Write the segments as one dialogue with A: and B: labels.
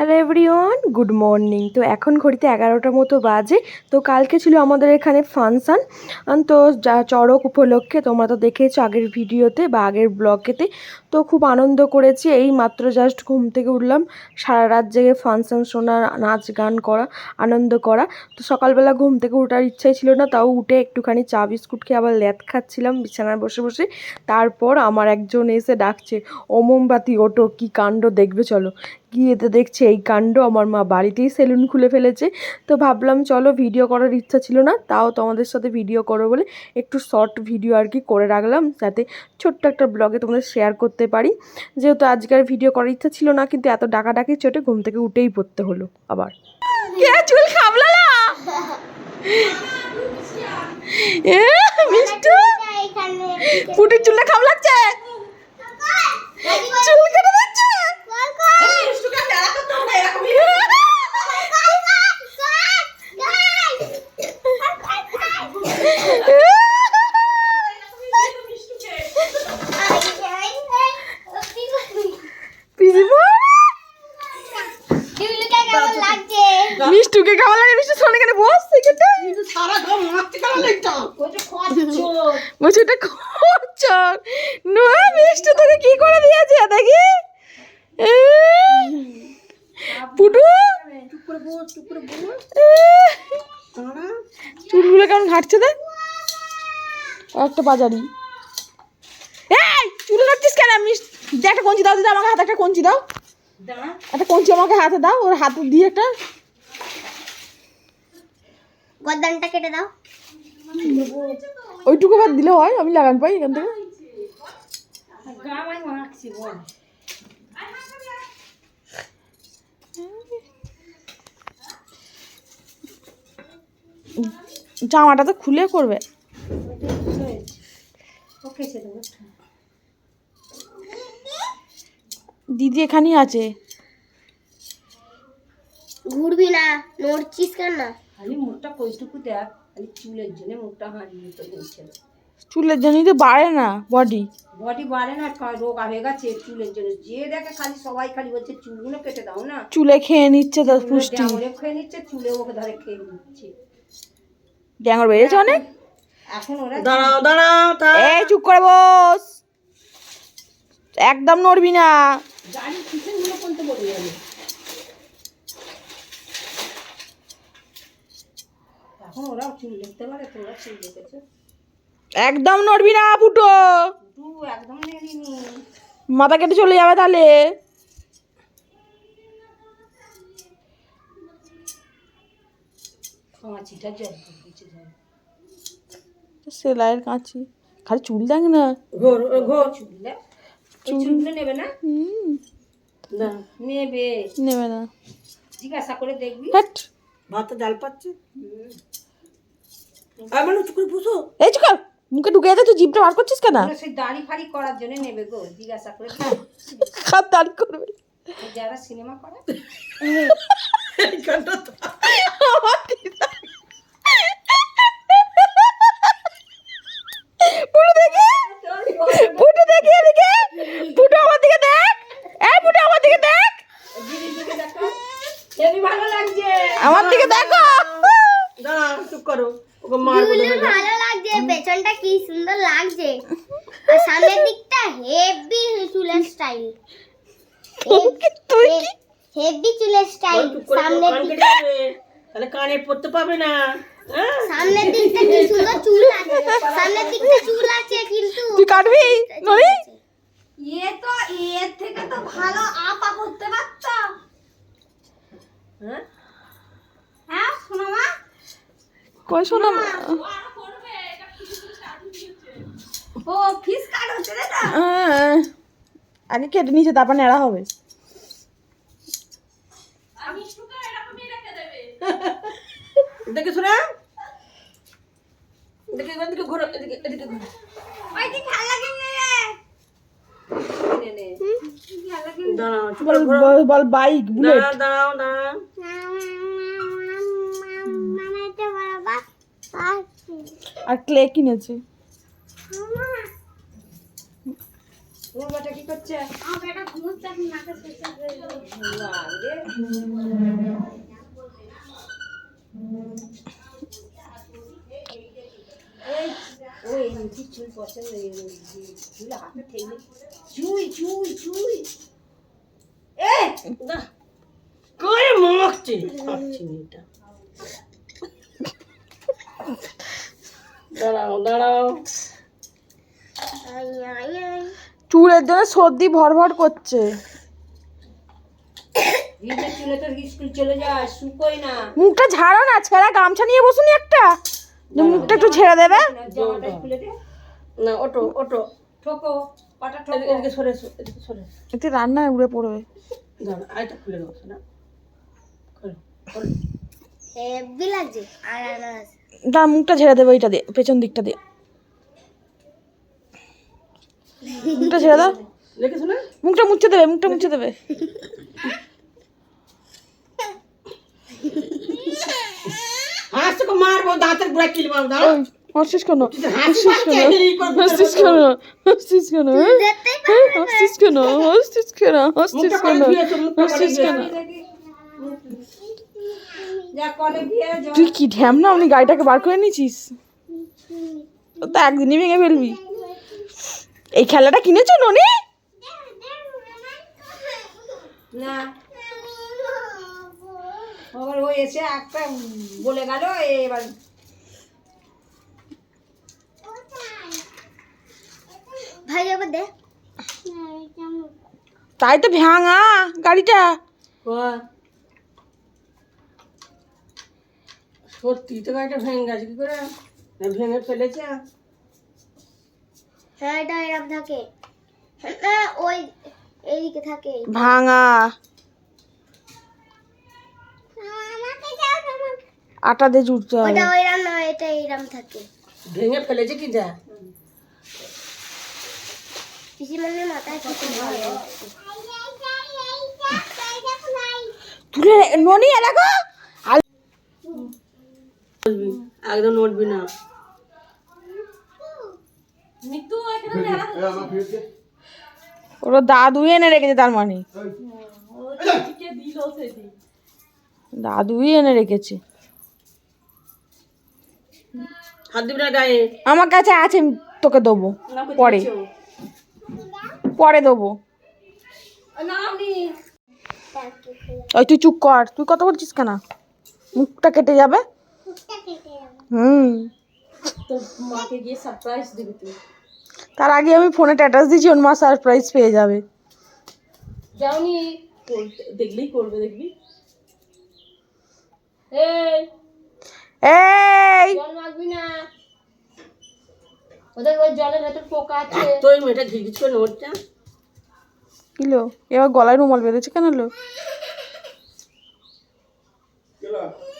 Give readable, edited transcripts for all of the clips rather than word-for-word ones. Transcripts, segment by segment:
A: Hello everyone, good morning. তো এখন ঘড়িতে 11টার মতো বাজে। তো কালকে ছিল আমাদের এখানে ফাংশান। তো যা চড়ক উপলক্ষে তোমরা তো দেখেছো আগের ভিডিওতে বা আগের ব্লগেতে। তো খুব আনন্দ করেছি। এই মাত্র জাস্ট ঘুম থেকে উঠলাম, সারা রাত জেগে ফাংশান শোনা, নাচ গান করা, আনন্দ করা। তো সকালবেলা ঘুম থেকে ওঠার ইচ্ছাই ছিল না, তাও উঠে একটুখানি চা বিস্কুট খেয়ে আবার ল্যাদ খাচ্ছিলাম বিছানায় বসে বসে। তারপর আমার একজন এসে ডাকছে, ও মোমবাতি ওঠো, কী কাণ্ড দেখবে চলো। গিয়েতে দেখছি এই কাণ্ড, আমার মা বাড়িতেই সেলুন খুলে ফেলেছে। তো ভাবলাম চলো, ভিডিও করার ইচ্ছা ছিল না, তাও তোমাদের সাথে ভিডিও করো বলে একটু শর্ট ভিডিও আর কি করে রাখলাম, যাতে ছোট্ট একটা ব্লগে তোমাদের শেয়ার করতে পারি। যেহেতু আজকের ভিডিও করার ইচ্ছা ছিল না, কিন্তু এত ডাকাডাকি চোটে ঘুম থেকে উঠেই পড়তে হলো আবার। কে চুল খাবলালা এ মিষ্টু পুটির চুলটা খাবলাচ্ছে, চুল কেটে দিচ্ছে। মিষ্টুকে কেমন লাগে? মিষ্টু শোনে কেন বস এখানটা, বলছে এটা খরচর নয়। মিষ্টু তোকে কি করে দিয়েছে দেখি। পুটু চুলগুলো কেমন ঘাটছে দেখ, একটা বাজারি। এই চুল কাটছিস কেন? একটা কঞ্চি দাও, দিদি আমাকে হাতে একটা কঞ্চি দাও, একটা কঞ্চি আমাকে হাতে দাও, ওর হাতে দিয়ে একটা
B: গর্দানটা কেটে দাও।
A: ওইটুকু বাদ দিলে হয়, আমি লাগান পাই এখান থেকে। জামাটা তো খুলে করবে। দিদি এখানেই আছে।
B: ঘুরবি না, নড়ছিস কেন?
C: খালি মুখটা কইটুকু দেখ, খালি চুলের জন্য মুখটা হারিয়ে তো বলছে।
A: চুলের জন্যই তো বাড়ে না বডি,
C: বডি বাড়ে না, রোগ হয়ে গেছে চুলের জন্য। যে দেখে খালি সবাই খালি বলছে চুলগুলো কেটে দাও না,
A: চুলে খেয়ে নিচ্ছে তো পুষ্টি,
C: ড্যাঙরে খেয়ে নিচ্ছে, চুলে ওকে ধরে খেয়ে নিচ্ছে।
A: ড্যাঙর বেড়েছে অনেক।
C: এখন ওরা
D: দাঁড়াও দাঁড়াও,
A: এই চুপ করে বস, একদম নড়বি না।
C: গাড়ির পিছনগুলো কোনতে বলে যাবে। এখন ওরা চুল দেখতে পারে, তোরা চুল দেখেছো?
A: একদম নড়বি না ফুটো,
C: টু একদম নেড়িনি।
A: মাথা কেটে চলে যাবে তাহলে।
C: কাঁচিটা জল দিচ্ছে,
A: সেলাইয়ের কাঁচি, খালি চুল দেখ না।
C: চুলটা চুলগুলো নেবে না, নেবে
A: নেবে না,
C: জিজ্ঞাসা করে দেখবি।
A: হ্যাট
D: ভাতটা জাল পাচ্ছে। আমার উঁচু করে বসো।
A: এই চুপ কর, মুখে ঢুকে যাচ্ছে, তুই জিভটা বার করছিস কেন?
C: ওরা সেই দাড়ি ফাড়ি করার জন্য নেবে গো, জিজ্ঞাসা করে।
A: খাপ দাঁড় করবে
C: যারা সিনেমা করে
A: ফুটো দেখি, ফুটো দেখি এদিকে, ফুটো আমার দিকে দেখ, এই ফুটো আমার দিকে দেখ,
C: হেবি ভালো লাগছে।
A: আমার দিকে দেখো।
D: দাঁড়াও, চুপ করো, ওকে মার বলে
B: চুল ভালো লাগছে, পেছনটা কি সুন্দর লাগছে, আর সামনের দিকটা হেভি চুলের স্টাইল,
A: তুই কি
B: হেভি চুলের স্টাইল। সামনের
D: কান কেটে
B: দিকটা,
D: যাবে, তাহলে কানে পড়তে পাবে না।
B: সামনের দিকটা কি সুন্দর চুল আছে, সামনের দিকটা চুল আছে, কিন্তু
A: তুই কাটবি নরি?
C: তো এর থেকে তো ভালো আপা করতে পারতাম। হ্যাঁ শোনো মা,
A: কই শোনা,
C: ও ফিস কাট হচ্ছে রে না।
A: আগে কেটে নিচে, তারপর নেড়া হবে।
D: দেখে শোনা, এদিকে এদিকে ঘোরো, এদিকে এদিকে ঘোরো।
C: ওই কি খেলা কিনে রে, নে নে খেলা কিনে।
D: দাঁড়াও, চুপ
A: বল
D: করে ঘোরো।
A: বল, বল বাইক বুলেট।
D: দাঁড়াও দাঁড়াও দাঁড়াও।
A: আর ক্লে কিনেছে।
C: তোমার বেটা কি করছে?
B: আমার বেটা ঘুমোচ্ছে এখন মাথা শেষে
C: বাবারে। এই, ও এমনি চুল পছন্দ, চুল হাতে ঠেলে চুই চুই চুই।
D: দা করে মাখছে খাচ্ছি না এটা। দাঁড়াও দাঁড়াও।
A: চুলের জন্য সর্দি ভর ভর করছে।
C: নিজের চুলে তো স্কুল চলে যায়, শুকোয় না।
A: মুখটা ঝাড়ো না, ছেঁড়া গামছা নিয়ে বসুনি একটা, যে মুখটা একটু ঝেড়ে দেবে।
C: জামাটা খুলে দে।
D: না ওটো ওটো।
C: ঠোকো, পাটা ঠোকো।
D: এদিকে সরে এসো, এদিকে সরে এসো।
A: এতে রান্নায় উড়ে পড়বে।
D: দাঁড়া আইটা খুলে দাও না।
B: হেভি লাগছে আর আনারস
A: তার মুখটা ঝেড়ে দেবে, ওইটা দিয়ে পেছন দিকটা দিয়ে মুখটা ঝেড়ে দাও।
D: দেখেছো না?
A: মুখটা মুছে দেবে, মুখটা মুছে দেবে।
D: হাসতে মারবো, দাঁতের গুড়া কিলবাও। দাঁড়াও।
A: ওই হাসছিস কেন?
D: হাসি
A: হাসছিস কেন?
D: পাচ্ছে,
A: হাসছিস কেন? হাসছিস কেন? হাসছিস কেন? হাসছিস কেন? হাসছিস
D: মুখটা
A: কেন?
D: করে দিয়েছো, মুখটা করে
A: হাসছিস কেন?
C: যা কলে গিয়ে জল।
A: তুই কি ঢ্যাম না, উনি গাড়িটাকে বার করে নিয়েছিস? ও তো একদিনই ভেঙে ফেলবি। এই খেলাটা কিনেছো ননি?
C: না, আবার ও এসে একটা বলে গেল, এবার
B: ভাই যাবে দে
A: তাই তো ভাঙা গাড়িটা।
D: সত্যি তো গাড়িটা ভেঙে গেছে কি করে? না ভেঙে ফেলেছে।
B: হ্যাঁ এটা এরকম থাকে হ্যাঁ ওই এইদিকে থাকে
A: ভাঙা আটা দিয়ে জুড়তে হবে।
B: ওটা ওইরাম নয় এটা এইরাম থাকে
D: ভেঙে ফেলেছে কি যা?
B: পিসিমানের মাথায় কিছু ভালো
A: তুলে ননি এলাকা
D: একদম নড়বি না।
A: ওরা দাদুই এনে রেখেছে, তার মানে দাদুই এনে রেখেছে।
D: হাত দিবি না গায়ে।
A: আমার কাছে আছে, আমি তোকে দেবো পরে, পরে দেবো। ওই তুই চুপ কর, তুই কথা বলছিস কেন? মুখটা কেটে যাবে।
D: তোর মাকে গিয়ে সারপ্রাইজ দিবি তুই।
A: তার আগে আমি ফোনে স্ট্যাটাস দিয়েছি, ওর মা সারপ্রাইজ পেয়ে যাবে।
D: যাওনি দেখলেই করবে, দেখবি। এই
A: এই
D: জল মাখবি না, ওদের ওই জলের ভেতর পোকা আছে। তো এই মেয়েটা ঘিঘিচ করে নড়ছে।
A: কিলো এবার গলায় রুমাল বেঁধেছে কেন লো?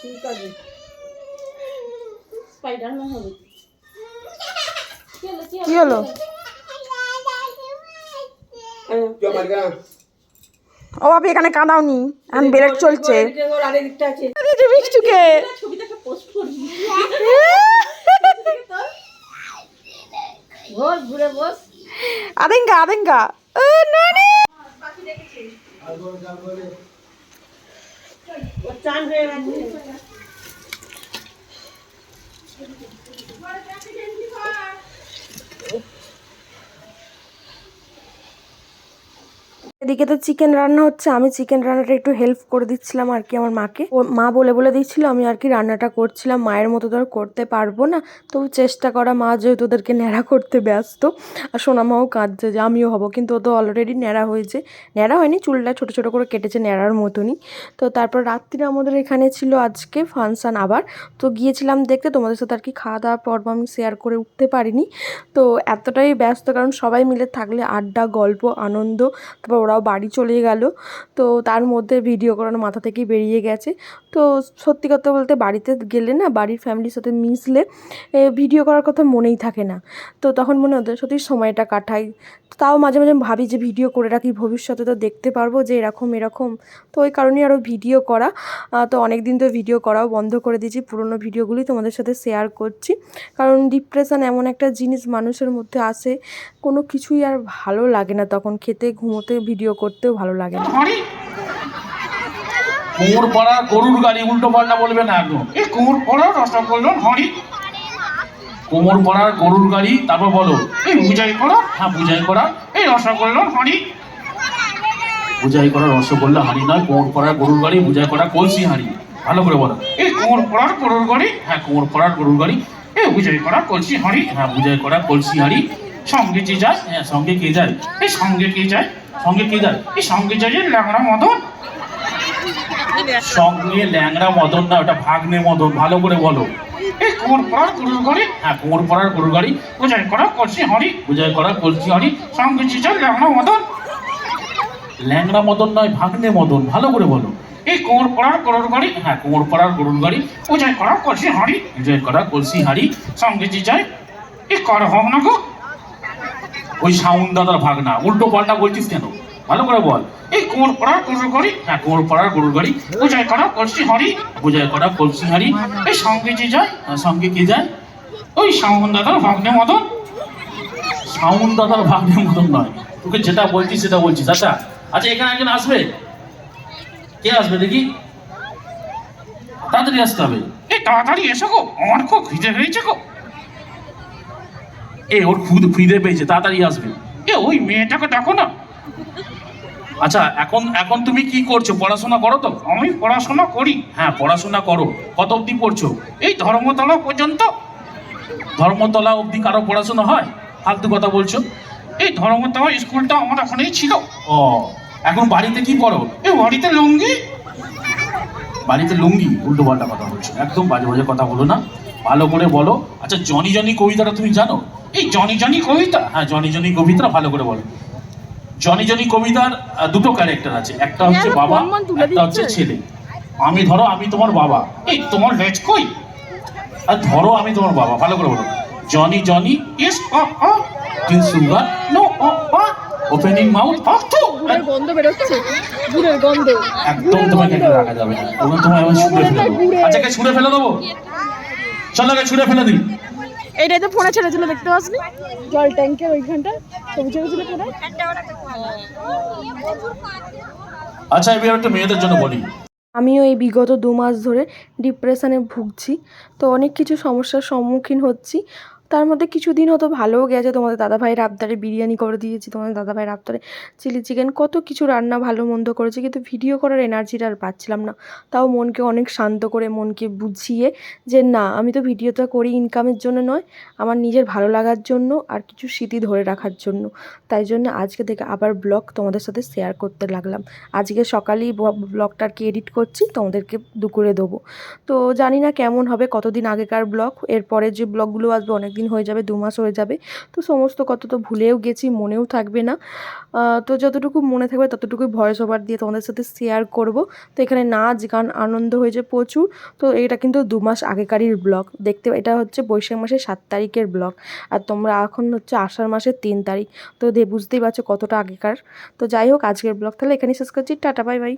D: ঠিক আছে, স্পাইডারম্যান হবে।
A: কি হলো? ও বাপি এখানে কাঁদাওনি, এখন ব্রেক চলছে।
D: আরেকটা আছে।
A: মিষ্টুকে
D: ছবিটাকে পোস্ট করবি। ঘর ঘুরে বস।
A: আদেঙ্গা আদেঙ্গা
D: ও চান হয়ে গেছে।
A: এদিকে তো চিকেন রান্না হচ্ছে, আমি চিকেন রান্নাটা একটু হেল্প করে দিচ্ছিলাম আর কি আমার মাকে। ও মা বলে বলে দিচ্ছিল, আমি আর কি রান্নাটা করছিলাম। মায়ের মতো তো আর করতে পারবো না, তবু চেষ্টা করা। মা যেহেতু ওদেরকে ন্যাড়া করতে ব্যস্ত, আর সোনা মাও কাঁদছে যে আমিও হব, কিন্তু ও তো অলরেডি ন্যাড়া হয়েছে। ন্যাড়া হয়নি, চুলটা ছোটো ছোটো করে কেটেছে ন্যাড়ার মতনই। তো তারপর রাত্রিরে আমাদের এখানে ছিল আজকে ফাংশান আবার, তো গিয়েছিলাম দেখতে। তোমাদের সাথে আর কি খাওয়া দাওয়ার পর্ব আমি শেয়ার করে উঠতে পারিনি, তো এতটাই ব্যস্ত, কারণ সবাই মিলে থাকলে আড্ডা, গল্প, আনন্দ, তারপর ওরাও তারাও বাড়ি চলে গেল। তো তার মধ্যে ভিডিও করানো মাথা থেকেই বেরিয়ে গেছে। তো সত্যি কথা বলতে বাড়িতে গেলে না, বাড়ির ফ্যামিলির সাথে মিশলে ভিডিও করার কথা মনেই থাকে না। তো তখন মনে হতো সত্যি সময়টা কাটাই। তাও মাঝে মাঝে ভাবি যে ভিডিও করে রাখি, ভবিষ্যতে তো দেখতে পারবো যে এরকম এরকম। তো ওই কারণেই আরও ভিডিও করা। তো অনেক দিন তো ভিডিও করাও বন্ধ করে দিয়েছি, পুরোনো ভিডিওগুলি তোমাদের সাথে শেয়ার করছি। কারণ ডিপ্রেশন এমন একটা জিনিস মানুষের মধ্যে আসে, কোনো কিছুই আর ভালো লাগে না, তখন খেতে ঘুমোতে ভিডিও করতেও ভালো লাগে না।
E: কুমোর পাড়ার গরুর গাড়ি, উল্টো পাল্টা বলবে না একদম। এই কুমোর পাড়ার রসগোল্লা হাঁড়ি, কুমোর পাড়ার গরুর গাড়ি, তারপর বলো এই বুঝাই করা, হ্যাঁ বুঝাই করা, এই রসগোল্লা হাঁড়ি। বুঝাই করা রসগোল্লা হাঁড়ি নয়, কুমোর পাড়ার গরুর গাড়ি, বুঝাই করা কলসি হাঁড়ি। ভালো করে বলো, এই কুমোর পাড়ার গরুর গাড়ি, হ্যাঁ কুমোর পাড়ার গরুর গাড়ি, এই বুঝাই করা কলসি হাঁড়ি, হ্যাঁ বুঝাই করা কলসি হাঁড়ি। সঙ্গে যে যায়, হ্যাঁ সঙ্গে কে যায়, এই সঙ্গে কে যায়, সঙ্গে কে যায়, এই সঙ্গে যায় যে ল্যাংড়া মদন। সঙ্গে ল্যাংড়া মদন না, ওটা ভাগ্নে মদন। ভালো করে বলো, এই কুমোর পাড়ার গরুর গাড়ি, হ্যাঁ কুমোর পাড়ার গরুর গাড়ি, বুঝাই করা কলসি হাঁড়ি, বুঝাই করা কলসি হাঁড়ি। সঙ্গে যে যায় ল্যাংড়া মদন। ল্যাংড়া মদন নয়, ভাগ্নে মদন। ভালো করে বলো, এই কুমোর পাড়ার গরুর গাড়ি, হ্যাঁ কুমোর পাড়ার গরুর গাড়ি, বুঝাই করা কলসি হাঁড়ি, বুঝাই করা কলসি হাঁড়ি। সঙ্গে যে যায় এই কার হোক না গো, ওই সাউন্ড দাদার ভাগনা। উল্টো পাল্টা বলছিস কেন? ভালো করে বল, এই কুমোর পাড়ার গরুর গাড়ি, হ্যাঁ কুমোর পাড়ার গরুর গাড়ি, বুঝাই করা কলসি হাঁড়ি, বুঝাই করা কলসি হাঁড়ি। এই সঙ্গে যে যায়, সঙ্গে কে যায়, ওই সাউন্ড দাদার ভাগ্নে মদন। সাউন্ড দাদার ভাগ্নে মদন নয়, তোকে যেটা বলছিস সেটা বলছিস। আচ্ছা আচ্ছা, এখানে একজন আসবে, কে আসবে দেখি? তাড়াতাড়ি আসতে হবে। এই তাড়াতাড়ি এসো গো, আমার খুব খিদে হয়েছে গো। এ ওর খিদে পেয়েছে, তাড়াতাড়ি আসবে। এ ওই মেয়েটাকে দেখো না। আচ্ছা এখন এখন তুমি কি করছো? পড়াশোনা করো তো? আমি পড়াশোনা করি। হ্যাঁ পড়াশোনা করো। কত অবধি পড়ছো? এই ধর্মতলা পর্যন্ত। ধর্মতলা অবধি কারো পড়াশোনা হয়? ফালতু কথা বলছো। এই ধর্মতলা স্কুলটা আমার ওখানেই ছিল। ও এখন বাড়িতে কি পড়ো? এই বাড়িতে লুঙ্গি। বাড়িতে লুঙ্গি? উল্টো পাল্টা কথা বলছো, একদম বাজে বাজে কথা বলো না, ভালো করে বলো। আচ্ছা জনি জনি কবিতাটা তুমি জানো? এই জনি জনি কবিতা, হ্যাঁ জনি জনি কবিতা ভালো করে বলো। জনি জনি কবিতার দুটো ক্যারেক্টার আছে, একটা হচ্ছে বাবা, একটা হচ্ছে ছেলে। আমি ধরো আমি তোমার বাবা, এই তোমার লেজ কই, আর ধরো আমি তোমার বাবা। ভালো করে বলো, জনি জনি ইস তিন সুগার নো ওপেনিং মাউথ
A: গুড়ের গন্ধ বেরোচ্ছে, গুড়ের গন্ধ।
E: একদম তোমাকে এখানে রাখা যাবে না, ওখানে তোমায় এমন ছুঁড়ে ফেলে দেবো। আচ্ছা কে ছুঁড়ে ফেলে দেবো? চলো কে ছুঁড়ে ফেলে দিই।
A: এইটাই তো ফোনে ছেড়েছিল, দেখতে পাসনি? জল ট্যাঙ্কের ওইখানটা ছবি ছেড়েছিল ফোনে।
E: আচ্ছা এবার একটা মেয়েদের জন্য বলি,
A: আমিও এই বিগত 2 মাস ধরে ডিপ্রেশনে ভুগছি। তো অনেক কিছু সমস্যার সম্মুখীন হচ্ছি। তার মধ্যে কিছুদিন হয়তো ভালোও গেছে, তোমাদের দাদাভাইয়ের আবদারে বিরিয়ানি করে দিয়েছি, তোমাদের দাদাভাইয়ের আবদারে চিলি চিকেন, কত কিছু রান্না ভালো মন্দ করেছি, কিন্তু ভিডিও করার এনার্জিটা আর পাচ্ছিলাম না। তাও মনকে অনেক শান্ত করে, মনকে বুঝিয়ে যে না, আমি তো ভিডিওটা করি ইনকামের জন্য নয়, আমার নিজের ভালো লাগার জন্য আর কিছু স্মৃতি ধরে রাখার জন্য। তাই জন্য আজকে থেকে আবার ব্লগ তোমাদের সাথে শেয়ার করতে লাগলাম। আজকে সকালেই ব্লগটা আর কি এডিট করছি, তোমাদেরকে দুপুরে দেবো। তো জানি না কেমন হবে, কতদিন আগেকার ব্লগ, এরপরে যে ব্লগগুলো আসবে অনেক দিন হয়ে যাবে, 2 মাস হয়ে যাবে। তো সমস্ত কথা তো ভুলেও গেছি, মনেও থাকবে না। তো যতটুকু মনে থাকবে ততটুকুই ভয়েস ওভার দিয়ে তোমাদের সাথে শেয়ার করব। তো এখানে নাচ গান আনন্দ হয়েছে প্রচুর। তো এটা কিন্তু 2 মাস আগেকারই ব্লগ দেখতে, এটা হচ্ছে বৈশাখ মাসের 7 তারিখের ব্লগ, আর তোমরা এখন হচ্ছে আষাঢ় মাসের 3 তারিখ। তো বুঝতেই পারছো কতটা আগেকার। তো যাই হোক, আজকের ব্লগ তাহলে এখানেই শেষ করছি। Tata bye bye.